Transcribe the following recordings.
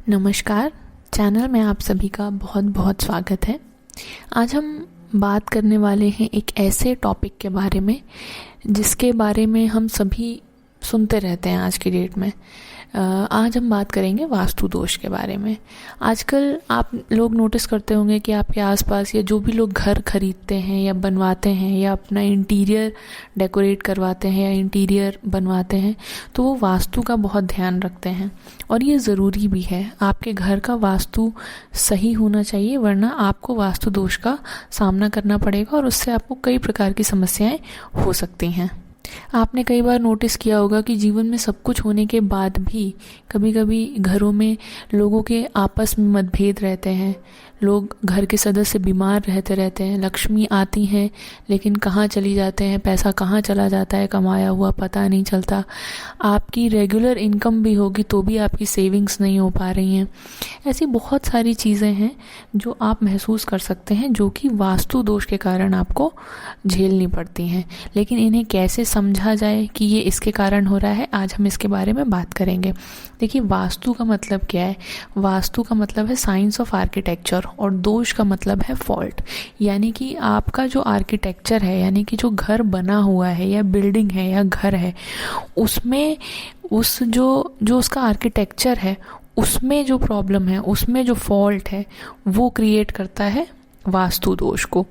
नमस्कार। चैनल में आप सभी का बहुत बहुत स्वागत है। आज हम बात करने वाले हैं एक ऐसे टॉपिक के बारे में जिसके बारे में हम सभी सुनते रहते हैं आज की डेट में। आज हम बात करेंगे वास्तु दोष के बारे में। आजकल आप लोग नोटिस करते होंगे कि आपके आसपास या जो भी लोग घर खरीदते हैं या बनवाते हैं या अपना इंटीरियर डेकोरेट करवाते हैं या इंटीरियर बनवाते हैं तो वो वास्तु का बहुत ध्यान रखते हैं, और ये ज़रूरी भी है। आपके घर का वास्तु सही होना चाहिए, वरना आपको वास्तु दोष का सामना करना पड़ेगा और उससे आपको कई प्रकार की समस्याएं हो सकती हैं। आपने कई बार नोटिस किया होगा कि जीवन में सब कुछ होने के बाद भी कभी कभी घरों में लोगों के आपस में मतभेद रहते हैं। लोग, घर के सदस्य बीमार रहते हैं, लक्ष्मी आती हैं लेकिन कहाँ चली जाते हैं, पैसा कहाँ चला जाता है कमाया हुआ पता नहीं चलता। आपकी रेगुलर इनकम भी होगी तो भी आपकी सेविंग्स नहीं हो पा रही हैं। ऐसी बहुत सारी चीज़ें हैं जो आप महसूस कर सकते हैं, जो कि वास्तु दोष के कारण आपको झेलनी पड़ती हैं। लेकिन इन्हें कैसे समझा जाए कि ये इसके कारण हो रहा है, आज हम इसके बारे में बात करेंगे। देखिए, वास्तु का मतलब क्या है? वास्तु का मतलब है साइंस ऑफ आर्किटेक्चर, और दोष का मतलब है फॉल्ट। यानी कि आपका जो आर्किटेक्चर है, यानी कि जो घर बना हुआ है या बिल्डिंग है या घर है, उसमें जो उसका आर्किटेक्चर है उसमें जो प्रॉब्लम है, उसमें जो फॉल्ट है, वो क्रिएट करता है वास्तु दोष को।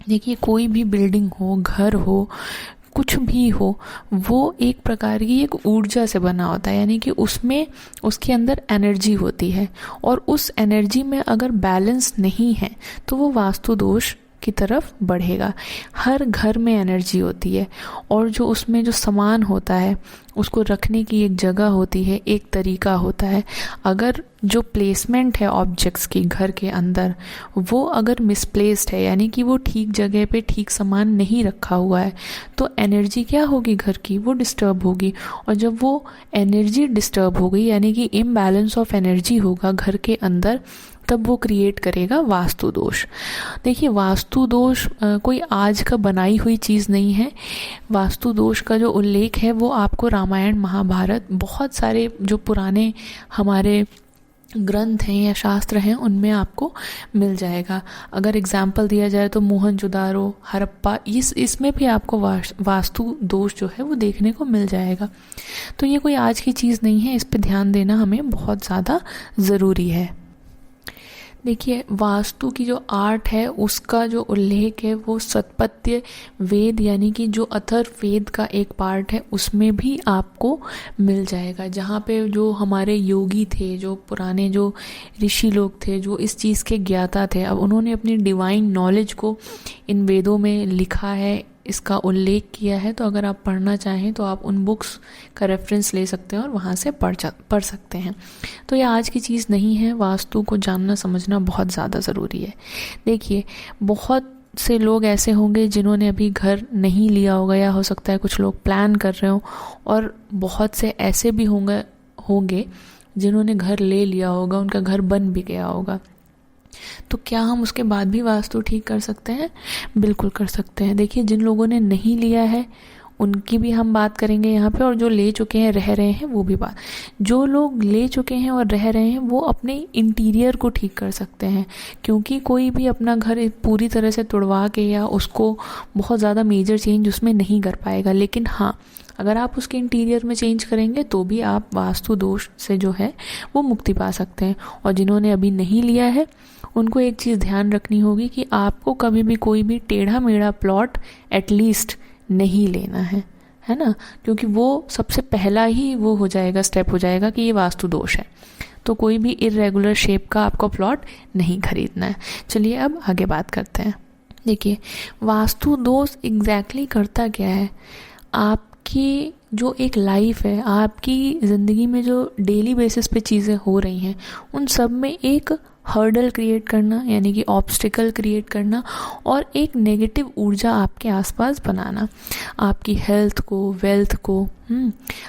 देखिए, कोई भी बिल्डिंग हो, घर हो, कुछ भी हो, वो एक प्रकार की एक ऊर्जा से बना होता है। यानी कि उसमें उसके अंदर एनर्जी होती है, और उस एनर्जी में अगर बैलेंस नहीं है तो वो वास्तु दोष की तरफ बढ़ेगा। हर घर में एनर्जी होती है, और जो उसमें जो सामान होता है उसको रखने की एक जगह होती है, एक तरीका होता है। अगर जो प्लेसमेंट है ऑब्जेक्ट्स की घर के अंदर, वो अगर मिसप्लेस्ड है, यानी कि वो ठीक जगह पे ठीक सामान नहीं रखा हुआ है, तो एनर्जी क्या होगी घर की? वो डिस्टर्ब होगी। और जब वो एनर्जी डिस्टर्ब हो गई, यानी कि इम्बैलेंस ऑफ एनर्जी होगा घर के अंदर, तब वो क्रिएट करेगा वास्तु दोष। देखिए, वास्तु दोष कोई आज का बनाई हुई चीज़ नहीं है। वास्तु दोष का जो उल्लेख है वो आपको रामायण, महाभारत, बहुत सारे जो पुराने हमारे ग्रंथ हैं या शास्त्र हैं उनमें आपको मिल जाएगा। अगर एग्जाम्पल दिया जाए तो मोहनजोदारो, हड़प्पा, इसमें भी आपको वास्तु दोष जो है वो देखने को मिल जाएगा। तो ये कोई आज की चीज़ नहीं है, इस पे ध्यान देना हमें बहुत ज़्यादा ज़रूरी है। देखिए, वास्तु की जो आर्ट है उसका जो उल्लेख है वो सतपथ्य वेद, यानी कि जो अथर्ववेद का एक पार्ट है, उसमें भी आपको मिल जाएगा। जहाँ पे जो हमारे योगी थे, जो पुराने जो ऋषि लोग थे, जो इस चीज़ के ज्ञाता थे, अब उन्होंने अपनी डिवाइन नॉलेज को इन वेदों में लिखा है, इसका उल्लेख किया है। तो अगर आप पढ़ना चाहें तो आप उन बुक्स का रेफरेंस ले सकते हैं और वहाँ से पढ़ सकते हैं। तो ये आज की चीज़ नहीं है, वास्तु को जानना समझना बहुत ज़्यादा ज़रूरी है। देखिए, बहुत से लोग ऐसे होंगे जिन्होंने अभी घर नहीं लिया होगा, या हो सकता है कुछ लोग प्लान कर रहे हो, और बहुत से ऐसे भी होंगे जिन्होंने घर ले लिया होगा, उनका घर बन भी गया होगा। तो क्या हम उसके बाद भी वास्तु ठीक कर सकते हैं? बिल्कुल कर सकते हैं। देखिए, जिन लोगों ने नहीं लिया है उनकी भी हम बात करेंगे यहाँ पे, और जो ले चुके हैं, रह रहे हैं, वो भी बात। जो लोग ले चुके हैं और रह रहे हैं वो अपने इंटीरियर को ठीक कर सकते हैं, क्योंकि कोई भी अपना घर पूरी तरह से तुड़वा के या उसको बहुत ज़्यादा मेजर चेंज उसमें नहीं कर पाएगा। लेकिन हाँ, अगर आप उसके इंटीरियर में चेंज करेंगे तो भी आप वास्तु दोष से जो है वो मुक्ति पा सकते हैं। और जिन्होंने अभी नहीं लिया है उनको एक चीज़ ध्यान रखनी होगी कि आपको कभी भी कोई भी टेढ़ा मेढ़ा प्लॉट एटलीस्ट नहीं लेना है ना, क्योंकि वो सबसे पहला ही वो हो जाएगा, स्टेप हो जाएगा कि ये वास्तु दोष है। तो कोई भी इर्रेगुलर शेप का आपको प्लॉट नहीं खरीदना है। चलिए अब आगे बात करते हैं। देखिए, वास्तु दोष एग्जैक्टली करता क्या है? आपकी जो एक लाइफ है, आपकी ज़िंदगी में जो डेली बेसिस पे चीज़ें हो रही हैं, उन सब में एक हर्डल क्रिएट करना, यानी कि ऑब्स्टिकल क्रिएट करना, और एक नेगेटिव ऊर्जा आपके आसपास बनाना। आपकी हेल्थ को, वेल्थ को,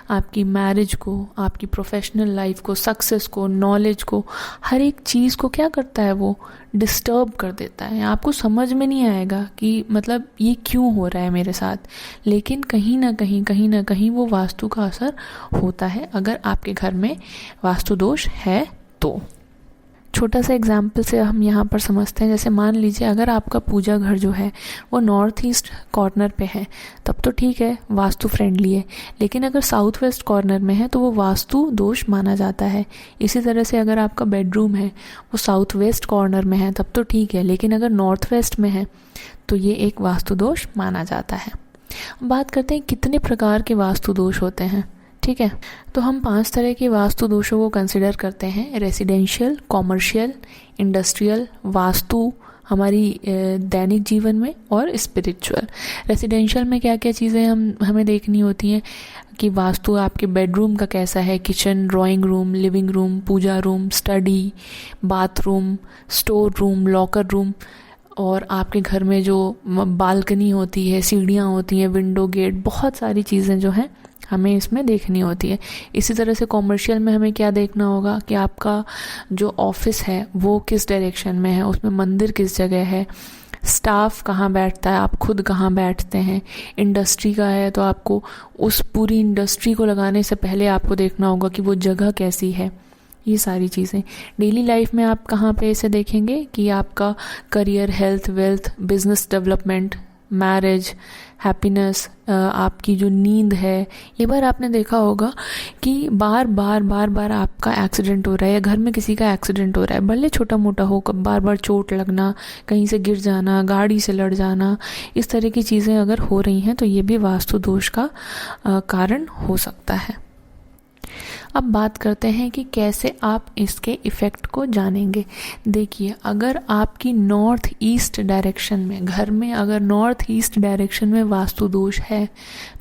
आपकी मैरिज को, आपकी प्रोफेशनल लाइफ को, सक्सेस को, नॉलेज को, हर एक चीज़ को क्या करता है? वो डिस्टर्ब कर देता है। आपको समझ में नहीं आएगा कि मतलब ये क्यों हो रहा है मेरे साथ, लेकिन कहीं ना कहीं वो वास्तु का असर होता है अगर आपके घर में वास्तु दोष है तो छोटा सा एग्जाम्पल से हम यहाँ पर समझते हैं। जैसे मान लीजिए अगर आपका पूजा घर जो है वो नॉर्थ ईस्ट कॉर्नर पे है, तब तो ठीक है, वास्तु फ्रेंडली है। लेकिन अगर साउथ वेस्ट कॉर्नर में है तो वो वास्तु दोष माना जाता है। इसी तरह से अगर आपका बेडरूम है वो साउथ वेस्ट कॉर्नर में है, तब तो ठीक है, लेकिन अगर नॉर्थ वेस्ट में है तो ये एक वास्तु दोष माना जाता है। बात करते हैं कितने प्रकार के वास्तु दोष होते हैं। ठीक है, तो हम 5 तरह के वास्तु दोषों को कंसिडर करते हैं: रेसिडेंशियल, कॉमर्शियल, इंडस्ट्रियल, वास्तु हमारी दैनिक जीवन में, और स्पिरिचुअल। रेसिडेंशियल में क्या क्या चीज़ें हमें देखनी होती हैं कि वास्तु आपके बेडरूम का कैसा है, kitchen, drawing room, living room, puja room, study, bathroom, store room, locker room, और आपके घर में जो बालकनी होती है, सीढ़ियाँ होती हैं, विंडो, गेट, बहुत सारी चीज़ें जो हैं हमें इसमें देखनी होती है। इसी तरह से कॉमर्शियल में हमें क्या देखना होगा कि आपका जो ऑफिस है वो किस डायरेक्शन में है, उसमें मंदिर किस जगह है, स्टाफ कहाँ बैठता है, आप खुद कहाँ बैठते हैं। इंडस्ट्री का है तो आपको उस पूरी इंडस्ट्री को लगाने से पहले आपको देखना होगा कि वो जगह कैसी है। ये सारी चीज़ें डेली लाइफ में आप कहाँ पे इसे देखेंगे कि आपका career, health, wealth, business development, marriage, happiness, आपकी जो नींद है। ये बार आपने देखा होगा कि बार बार आपका एक्सीडेंट हो रहा है या घर में किसी का एक्सीडेंट हो रहा है, भले छोटा मोटा हो, बार बार चोट लगना, कहीं से गिर जाना, गाड़ी से लड़ जाना, इस तरह की चीज़ें अगर हो रही हैं तो ये भी वास्तु दोष का कारण हो सकता है। अब बात करते हैं कि कैसे आप इसके इफ़ेक्ट को जानेंगे। देखिए, अगर आपकी नॉर्थ ईस्ट डायरेक्शन में, घर में अगर नॉर्थ ईस्ट डायरेक्शन में वास्तु दोष है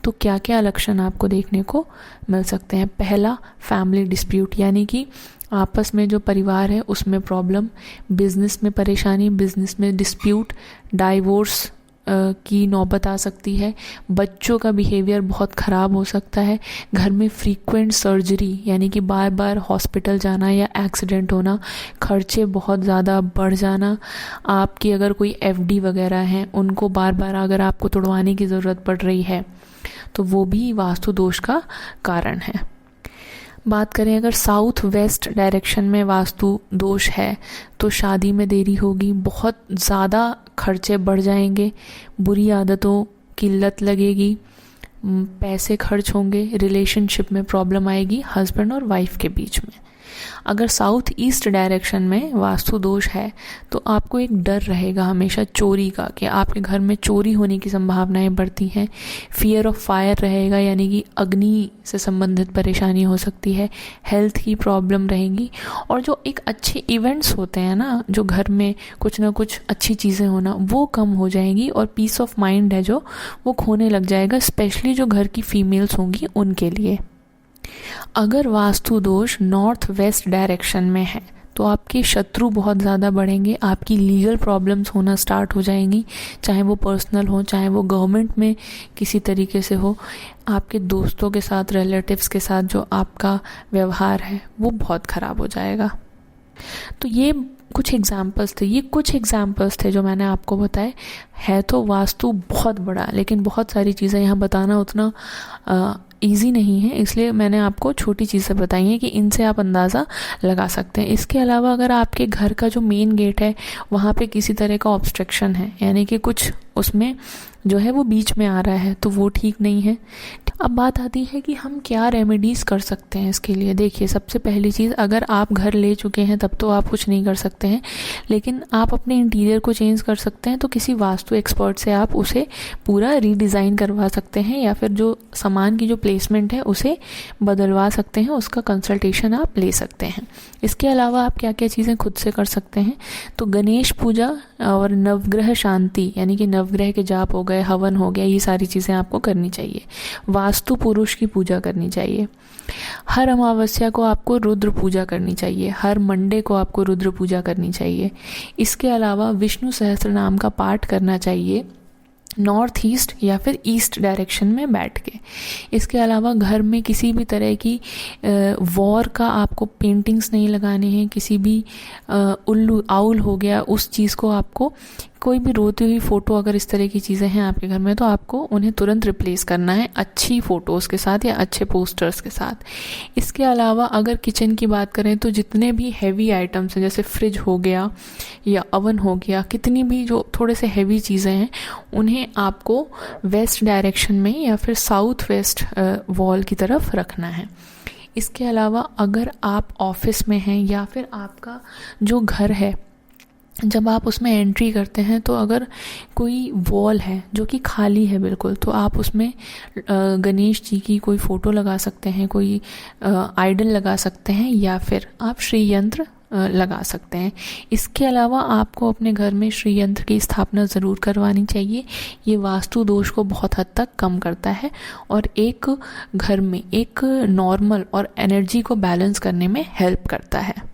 तो क्या क्या लक्षण आपको देखने को मिल सकते हैं। पहला, फैमिली डिस्प्यूट, यानी कि आपस में जो परिवार है उसमें प्रॉब्लम, बिजनेस में परेशानी, बिजनेस में डिस्प्यूट, डाइवोर्स की नौबत आ सकती है, बच्चों का बिहेवियर बहुत ख़राब हो सकता है, घर में फ्रीक्वेंट सर्जरी यानी कि बार बार हॉस्पिटल जाना या एक्सीडेंट होना, खर्चे बहुत ज़्यादा बढ़ जाना, आपकी अगर कोई एफडी वगैरह हैं उनको बार बार अगर आपको तुड़वाने की ज़रूरत पड़ रही है तो वो भी वास्तु दोष का कारण है। बात करें अगर साउथ वेस्ट डायरेक्शन में वास्तु दोष है तो शादी में देरी होगी, बहुत ज़्यादा खर्चे बढ़ जाएंगे, बुरी आदतों की लत लगेगी, पैसे खर्च होंगे, रिलेशनशिप में प्रॉब्लम आएगी हस्बैंड और वाइफ के बीच में। अगर साउथ ईस्ट डायरेक्शन में वास्तु दोष है तो आपको एक डर रहेगा हमेशा चोरी का, कि आपके घर में चोरी होने की संभावनाएं बढ़ती हैं। फियर ऑफ फायर रहेगा, यानी कि अग्नि से संबंधित परेशानी हो सकती है, हेल्थ की प्रॉब्लम रहेंगी, और जो एक अच्छे इवेंट्स होते हैं ना, जो घर में कुछ ना कुछ अच्छी चीज़ें होना, वो कम हो जाएंगी, और पीस ऑफ माइंड है जो वो खोने लग जाएगा, स्पेशली जो घर की फीमेल्स होंगी उनके लिए। अगर वास्तु दोष नॉर्थ वेस्ट डायरेक्शन में है तो आपके शत्रु बहुत ज़्यादा बढ़ेंगे, आपकी लीगल प्रॉब्लम्स होना स्टार्ट हो जाएंगी, चाहे वो पर्सनल हो, चाहे वो गवर्नमेंट में किसी तरीके से हो। आपके दोस्तों के साथ, रिलेटिव्स के साथ जो आपका व्यवहार है वो बहुत ख़राब हो जाएगा। तो ये कुछ एग्जाम्पल्स थे जो मैंने आपको बताए। है तो वास्तु बहुत बड़ा, लेकिन बहुत सारी चीज़ें यहाँ बताना उतना ईजी नहीं है, इसलिए मैंने आपको छोटी चीज़ें बताई हैं कि इनसे आप अंदाज़ा लगा सकते हैं। इसके अलावा अगर आपके घर का जो मेन गेट है वहाँ पे किसी तरह का ऑब्स्ट्रक्शन है, यानी कि कुछ उसमें जो है वो बीच में आ रहा है, तो वो ठीक नहीं है। अब बात आती है कि हम क्या रेमेडीज़ कर सकते हैं इसके लिए। देखिए, सबसे पहली चीज़, अगर आप घर ले चुके हैं तब तो आप कुछ नहीं कर सकते हैं, लेकिन आप अपने इंटीरियर को चेंज कर सकते हैं। तो किसी वास्तु एक्सपर्ट से आप उसे पूरा रीडिज़ाइन करवा सकते हैं, या फिर जो सामान की जो प्लेसमेंट है उसे बदलवा सकते हैं, उसका कंसल्टेशन आप ले सकते हैं। इसके अलावा आप क्या क्या चीज़ें खुद से कर सकते हैं, तो गणेश पूजा और नवग्रह शांति, यानी कि नवग्रह के जाप हो गए, हवन हो गया, ये सारी चीज़ें आपको करनी चाहिए। वास्तु पुरुष की पूजा करनी चाहिए। हर अमावस्या को आपको रुद्र पूजा करनी चाहिए, हर मंडे को आपको रुद्र पूजा करनी चाहिए। इसके अलावा विष्णु सहस्त्र नाम का पाठ करना चाहिए नॉर्थ ईस्ट या फिर ईस्ट डायरेक्शन में बैठ के। इसके अलावा घर में किसी भी तरह की वॉर का आपको पेंटिंग्स नहीं लगाने हैं, किसी भी उल्लू आउल हो गया उस चीज़ को आपको कोई भी रोती हुई फ़ोटो अगर इस तरह की चीज़ें हैं आपके घर में तो आपको उन्हें तुरंत रिप्लेस करना है अच्छी फ़ोटोज़ के साथ या अच्छे पोस्टर्स के साथ। इसके अलावा अगर किचन की बात करें तो जितने भी हैवी आइटम्स हैं, जैसे फ्रिज हो गया या ओवन हो गया, कितनी भी जो थोड़े से हैवी चीज़ें हैं उन्हें आपको वेस्ट डायरेक्शन में या फिर साउथ वेस्ट वॉल की तरफ रखना है। इसके अलावा अगर आप ऑफिस में हैं या फिर आपका जो घर है, जब आप उसमें एंट्री करते हैं तो अगर कोई वॉल है जो कि खाली है बिल्कुल, तो आप उसमें गणेश जी की कोई फ़ोटो लगा सकते हैं, कोई आइडल लगा सकते हैं या फिर आप श्री यंत्र लगा सकते हैं। इसके अलावा आपको अपने घर में श्री यंत्र की स्थापना ज़रूर करवानी चाहिए। ये वास्तु दोष को बहुत हद तक कम करता है और एक घर में एक नॉर्मल और एनर्जी को बैलेंस करने में हेल्प करता है।